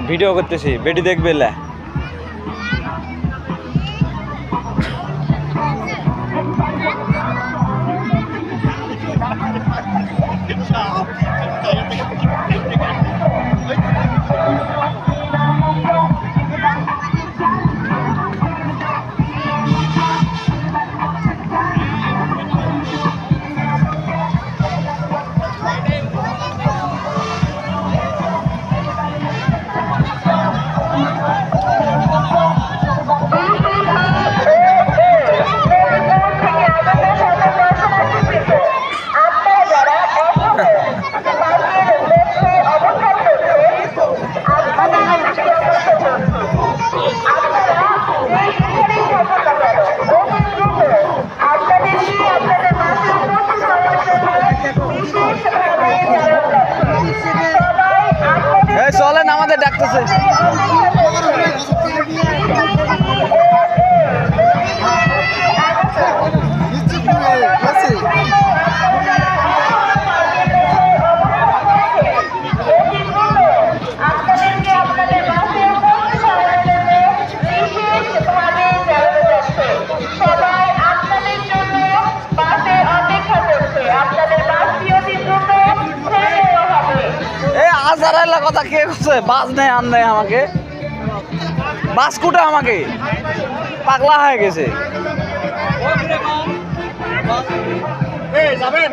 Video করতেছি, বেটি দেখবে লা। চলেন, আমাদের ডাকতেছে। কথা কে করছে? বাস নেই, আন নেই আমাকে, বাস কুটা আমাকে পাগলা হয়ে গেছে। যাবেন?